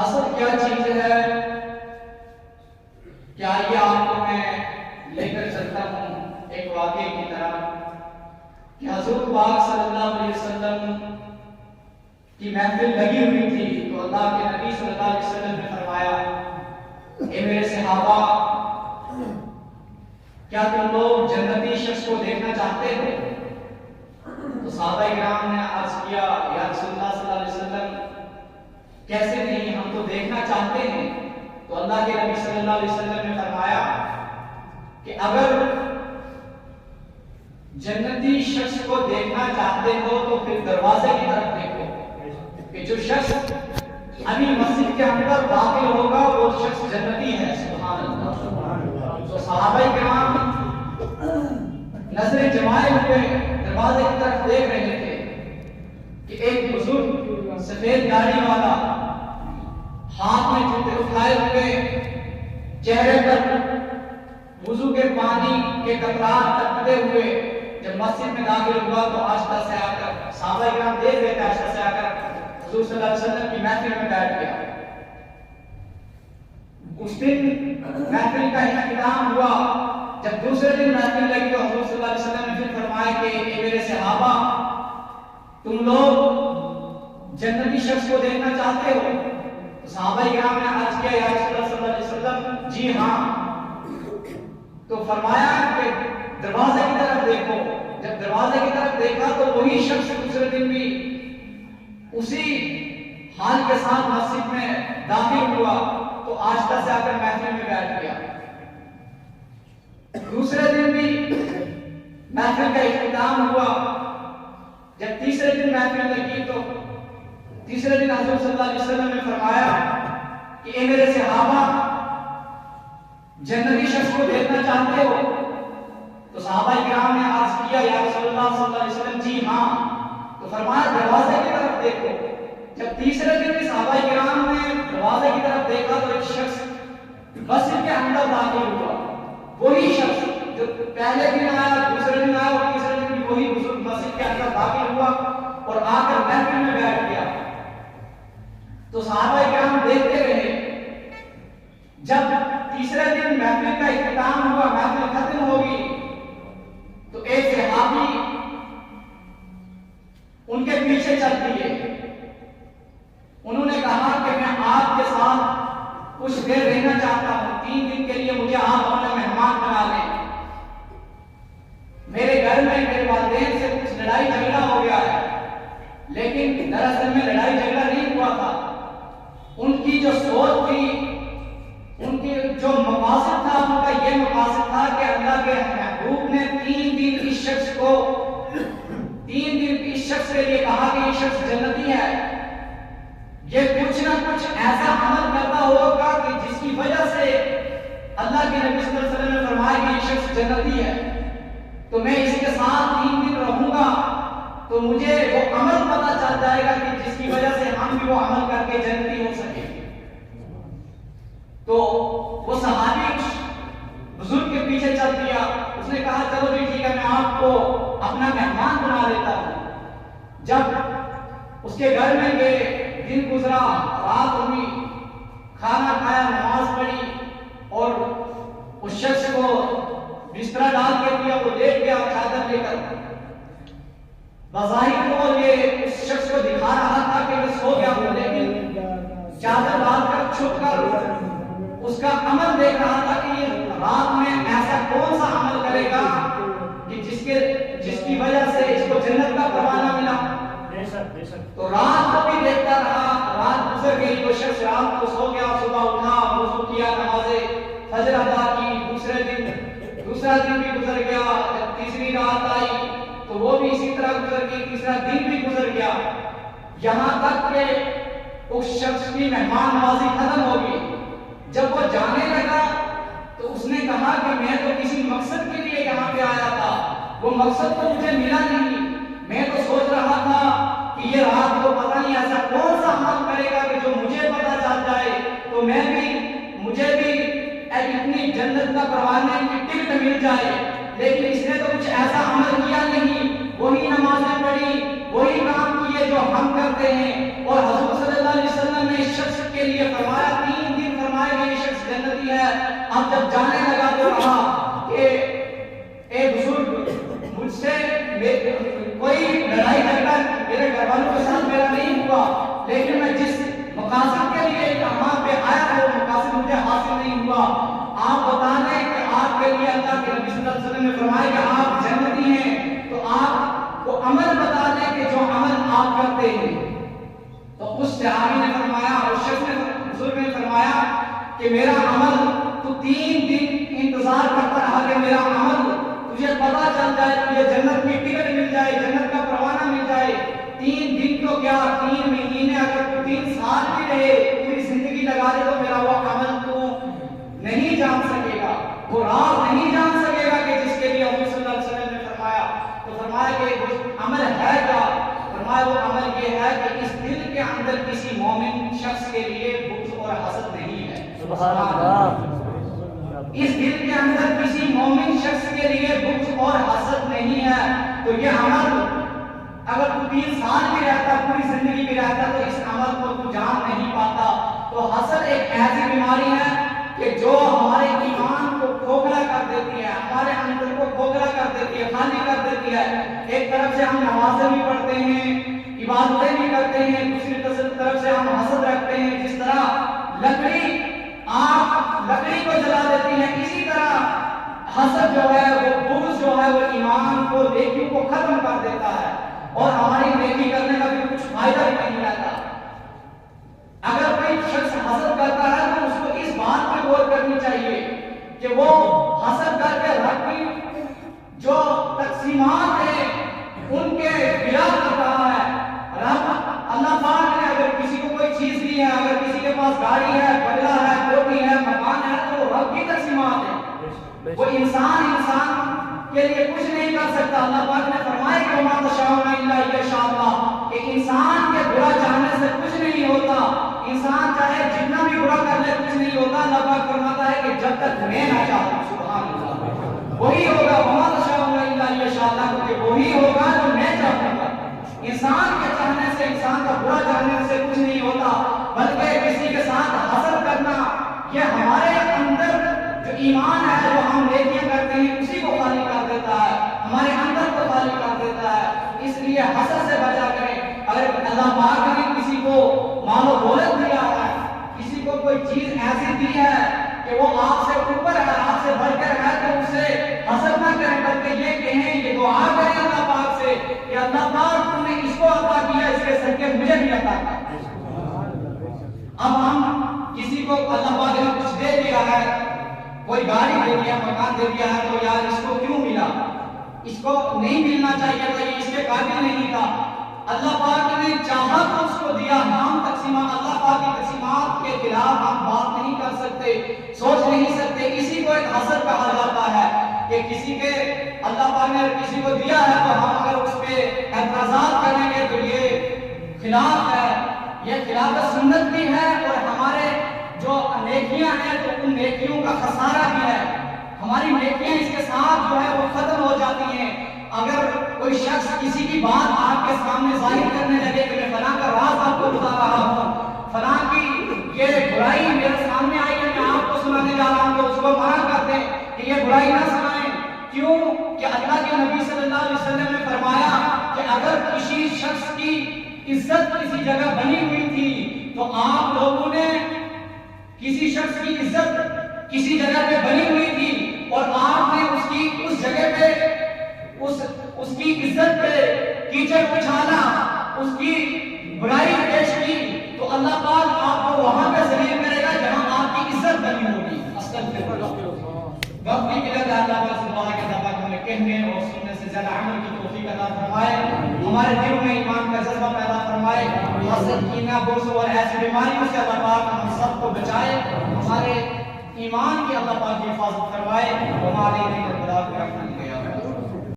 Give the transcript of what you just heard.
حسد کیا چیز ہے؟ کیا یہ آپ کو میں لے کر چلتا ہوں ایک واقعے کی طرح کہ حضور پاک صلی اللہ علیہ وسلم کی محفل لگی ہوئی تھی تو اللہ کے نبی صلی اللہ علیہ وسلم نے فرمایا اے میرے صحابہ، کیا تم لوگ جنتی شخص کو دیکھنا چاہتے ہو؟ تو صحابہ کرام نے عرض کیا یا رسول اللہ صلی اللہ علیہ وسلم کیسے نہیں، ہم تو دیکھنا چاہتے ہیں۔ تو اللہ کے نبی صلی اللہ علیہ وسلم نے فرمایا کہ اگر جنتی شخص کو دیکھنا چاہتے ہو تو پھر دروازے کی طرف دیکھو کہ جو شخص ابھی مسجد کے اندر داخل ہوگا وہ شخص جنتی ہے۔ سبحان اللہ۔ تو صحابہ کرام نظریں جمائے ہوئے دروازے کی طرف دیکھ رہے تھے کہ ایک بزرگ سفید داڑھی والا ہاتھ میں جوتے اٹھائے ہوئے، چہرے پر وضو کے پانی کے قطرات ٹپکتے ہوئے جب مسجد میں داخل ہوا تو آہستہ سے آ کر صحابہ کرام دیکھ رہے تھے، آہستہ سے آ کر حضور صلی اللہ علیہ وسلم کی محفل میں بیٹھ گیا۔ اس دن محفل کا اختتام ہوا۔ جب دوسرے دن محفل لگی تو حضور صلی اللہ علیہ وسلم نے پھر فرمایا کہ اے میرے صحابہ، تم لوگ جنتی شخص کو دیکھنا چاہتے ہو؟ تو صحابہ کرام نے عرض کیا یا رسول اللہ صلی اللہ علیہ وسلم جی ہاں۔ تو فرمایا کہ دروازے کی طرف دیکھو۔ جب دروازے کی طرف دیکھا تو وہی شخص دوسرے دن بھی اسی حال کے ساتھ مسجد میں داخل ہوا تو آہستہ سے آ کر محفل میں بیٹھ گیا۔ دوسرے دن بھی محفل کا اختتام ہوا۔ جب تیسرے دن محفل لگی تو تیسرے دن حضور صلی اللہ علیہ وسلم نے فرمایا کہ اے میرے صحابہ، جنتی شخص کو دیکھنا چاہتے ہو؟ تو صحابہ کرام نے عرض کیا یا رسول اللہ صلی اللہ علیہ وسلم جی ہاں۔ تو فرمایا دروازے کی طرف دیکھو۔ جب تیسرے دن بھی صحابہ کرام نے دروازے کی طرف دیکھا تو ایک شخص مسجد کے اندر داخل ہوا، وہی شخص جو پہلے دن آیا، دوسرے دن آیا اور تیسرے دن بھی وہی بزرگ مسجد کے اندر داخل ہوا اور آ کر محفل میں بیٹھ گیا۔ تو صحابہ کرام دیکھتے رہے۔ جب تیسرے دن محفل کا اختتام ہوا، محفل ختم ہوگی تو ایک صحابی ان کے پیچھے چل دیے۔ انہوں نے کہا کہ میں آپ کے ساتھ کچھ دیر رہنا چاہتا ہوں، 3 دن کے لیے مجھے آپ اپنا مہمان بنا لیں۔ میرے گھر میں میرے والدین سے کچھ لڑائی جھگڑا ہو گیا ہے، لیکن دراصل میں لڑائی جھگڑا نہیں ہوا تھا۔ ان کی جو سوچ تھی، ان کی جو مقاصد تھا، ان کا یہ مقاصد تھا کہ اللہ کے محبوب نے 3 دن اس شخص کو 3 دن اس شخص کے لیے کہا کہ یہ شخص جنتی ہے، یہ کچھ نہ کچھ ایسا عمل کرتا ہوگا کہ جس کی وجہ سے اللہ کے نبی صلی اللہ علیہ وسلم نے فرمایا کہ یہ شخص جنتی ہے، تو میں اس کے ساتھ 3 دن رہوں گا تو مجھے وہ عمل پتہ چل جائے گا کہ جس کی وجہ سے ہم بھی وہ عمل کر کے جنتی ہو سکیں۔ تو وہ صحابی بزرگ کے پیچھے چل دیا۔ اس نے کہا چلو جی ٹھیک ہے، میں آپ کو اپنا مہمان بنا لیتا ہوں۔ جب اس کے گھر میں گئے، دن گزرا، رات ہوئی، کھانا کھایا، نماز پڑھی اور اس شخص کو بستر ڈال کے دیا، وہ لیٹ گیا چادر لے کر۔ بظاہر وہ یہ اس شخص کو دکھا رہا تھا کہ میں سو گیا ہوں، لیکن چادر ڈال کر چھپ کر اس کا عمل دیکھ رہا تھا کہ یہ رات میں ایسا کون سا عمل کرے گا کہ جس کی وجہ سے اس کو جنت کا پروانہ ملا۔ تو رات کو بھی دیکھتا رہا، رات گزر گئی، وہ شخص رات کو سو گیا، صبح اٹھا، وضو کیا، نماز فجر ادا کی۔ دوسرا دن بھی گزر گیا، جب تیسری رات آئی تو وہ بھی اسی طرح گزر گئی، تیسرا دن بھی گزر گیا، یہاں تک کہ اس شخص کی مہمان نوازی ختم ہو گئی۔ جب وہ جانے لگا تو اس نے کہا کہ میں تو کسی مقصد کے لیے یہاں پہ آیا تھا، وہ مقصد تو مجھے ملا نہیں۔ میں تو سوچ رہا تھا کہ یہ رات کو پتہ نہیں ایسا کون سا عمل کرے گا کہ جو مجھے پتہ چل جائے تو مجھے بھی اتنی جنت کا پروانے کی ٹکٹ مل جائے، لیکن اس نے تو کچھ ایسا عمل کیا نہیں، وہی نمازیں پڑھی، وہی کام کیے جو ہم کرتے ہیں۔ اور حضور صلی اللہ علیہ وسلم نے اس شخص کے لیے اب جب جانے لگا تو کہا کہ ایک بزرگ مجھ سے کوئی لڑائی جھگڑا میرے گھر والوں کے ساتھ میرا نہیں ہوا، لیکن میں جس مقاصد کے لیے یہاں پہ آیا وہ مقاصد مجھے حاصل نہیں ہوا۔ آپ بتا دیں کہ آپ کے لیے اللہ کے نبی صلی اللہ علیہ وسلم نے فرمایا کہ آپ جنتی ہیں، تو آپ کو عمل بتا دیں کہ جو عمل آپ کرتے ہیں۔ تو اس صحابی نے فرمایا، اس شخص نے بزرگ نے فرمایا کہ میرا عمل تو 3 دن انتظار کرتا رہا کہ میرا عمل تجھے پتا چل جائے، تجھے جنت کی ٹکٹ مل جائے، جنت کا پروانہ مل جائے۔ 3 دن تو کیا 3 مہینے، اگر تو 3 سال بھی رہے، پوری زندگی لگا دے تو میرا وہ عمل تو نہیں جان سکے گا، وہ راز نہیں جان سکے گا کہ جس کے لیے حضور صلی اللہ علیہ وسلم نے فرمایا۔ تو فرمایا کہ وہ عمل ہے کیا؟ فرمایا وہ عمل یہ ہے کہ اس دل کے اندر کسی مومن شخص کے لیے بغض اور حسد نہیں ہے۔ سبحان اللہ۔ اس دل کے اندر کسی مومن شخص کے لیے بغض اور حسد نہیں ہے، تو یہ عمل اگر تو 3 سال بھی رہتا، پوری زندگی بھی رہتا، تو اس عمل کو تو جان نہیں پاتا۔ تو حسد ایک ایسی بیماری ہے کہ جو ہمارے ایمان کو کھوکھلا کر دیتی ہے، ہمارے اندر کو کھوکھلا کر دیتی ہے، خالی کر دیتی ہے۔ ایک طرف سے ہم نمازیں بھی پڑھتے ہیں، عبادتیں بھی کرتے ہیں، دوسری طرف سے ہم حسد رکھتے ہیں۔ جس طرح لکڑی آگ لکڑی کو جلا دیتی ہے، اسی طرح حسد جو ہے، وہ بغض جو ہے، وہ ایمان کو، نیکیوں کو ختم کر دیتا ہے، اور ہماری نیکی کرنے کا بھی کچھ فائدہ بھی نہیں رہتا۔ اگر کوئی شخص حسد کرتا ہے تو اس کو اس بات پر غور کرنی چاہیے کہ وہ حسد کر کے رب کی جو تقسیمات ہیں ان کے خلاف کر رہا ہے۔ رب اللہ پاک نے اگر کسی کو کوئی چیز دی ہے، اگر کسی کے پاس گاڑی ہے، بنگلہ ہے، کوٹھی ہے، مکان ہے، تو وہ رب کی تقسیمات ہیں، وہ انسان کے لیے کچھ نہیں کر سکتا۔ اللہ پاک نے فرمایا کہ وما تشاءون الا ان یشاء اللہ، کہ انسان کے برا چاہنے سے کچھ نہیں ہوتا، انسان چاہے جتنا بھی برا کر لے کچھ نہیں ہوتا۔ اللہ پاک فرماتا ہے کہ جب تک میں نہ چاہوں، سبحان اللہ، وہی ہوگا، وما تشاءون الا ان یشاء اللہ، کیونکہ وہی ہوگا جو میں چاہوں گا۔ انسان کے چاہنے سے، انسان کا برا چاہنے سے کچھ نہیں ہوتا، بلکہ کسی کے ساتھ حسد کرنا یہ ہمارے اندر جو ایمان ہے، جو ہم نیکیاں کرتے ہیں، اسی کو خالی کر دیتا ہے، ہمارے اندر کو خالی کر دیتا ہے۔ اس لیے حسد سے بچا کریں۔ اگر اللہ پاک نے کسی کو مال و دولت دیا ہے، کسی کو کوئی چیز ایسی دی ہے کہ وہ آپ سے اوپر ہے، آپ سے بڑھ کر ہے، تو اسے حسد نہ کریں، بلکہ یہ کہیں، یہ دعا کریں اللہ پاک سے کہ اللہ پاک تم نے اس کو عطا کیا، اس کے صدقے مجھے بھی عطا کر۔ اب ہم کسی کو اللہ پاک نے کچھ دے دیا ہے، کوئی گاڑی دے دیا، مکان دے دیا ہے، تو یار اس کو کیوں ملا؟ اس کو نہیں ملنا چاہیے تھا، یہ اس کے قابل نہیں تھا۔ اللہ پاک نے چاہا تو اس کو دیا۔ ہم تقسیمات، اللہ پاک کی تقسیمات کے خلاف ہم بات نہیں کر سکتے، سوچ نہیں سکتے۔ اسی کو ایک حسد کہا جاتا ہے کہ کسی کے اللہ پاک نے کسی کو دیا ہے تو ہم اگر اس پہ اعتراضات کریں گے تو یہ خلاف ہے، یہ خلاف سنت بھی ہے، اور ہمارے جو نیکیاں ہیں تو ان نیکیوں کا خسارہ بھی ہے۔ ہماری نیکیاں اس کے ساتھ جو ہے وہ ختم ہو جاتی ہیں۔ اگر کوئی شخص کسی کی بات آپ کے سامنے ظاہر کرنے لگے کہ میں فلاں کا راز آپ کو بتا رہا ہوں، فلاں کی یہ برائی میرے سامنے آئی ہے، میں آپ کو سنانے جا رہا ہوں، تو اس کو منع کرتے ہیں کہ یہ برائی نہ سنائیں۔ کیوں کہ اللہ کے نبی صلی اللہ علیہ وسلم نے فرمایا کہ اگر کسی شخص کی عزت کسی جگہ بنی ہوئی تھی تو آپ لوگوں نے کسی شخص کی عزت کسی جگہ پہ بنی ہوئی تھی اور آپ نے اس جگہ پہ اس کی عزت پہ کیچڑ اچھالا، اس کی برائی پیش کی، تو اللہ پاک آپ کو وہاں پہ ذلیل کرے گا جہاں آپ کی عزت بنی ہوگی۔ استغفر اللہ۔ وقت کی قلت ہے، اللہ پاک سے دعا ہے کہ اللہ پاک ہمیں کہنے اور سننے سے زیادہ عمل کی توفیق عطا فرمائے، ہمارے دل میں ایمان کا جذبہ پیدا فرمائے، حسد، کینہ، بغض اور ایسی بیماریوں سے اللہ پاک ہم سب کو بچائے، ہمارے ایمان کی اللہ پاک کی حفاظت فرمائے۔ ہمارے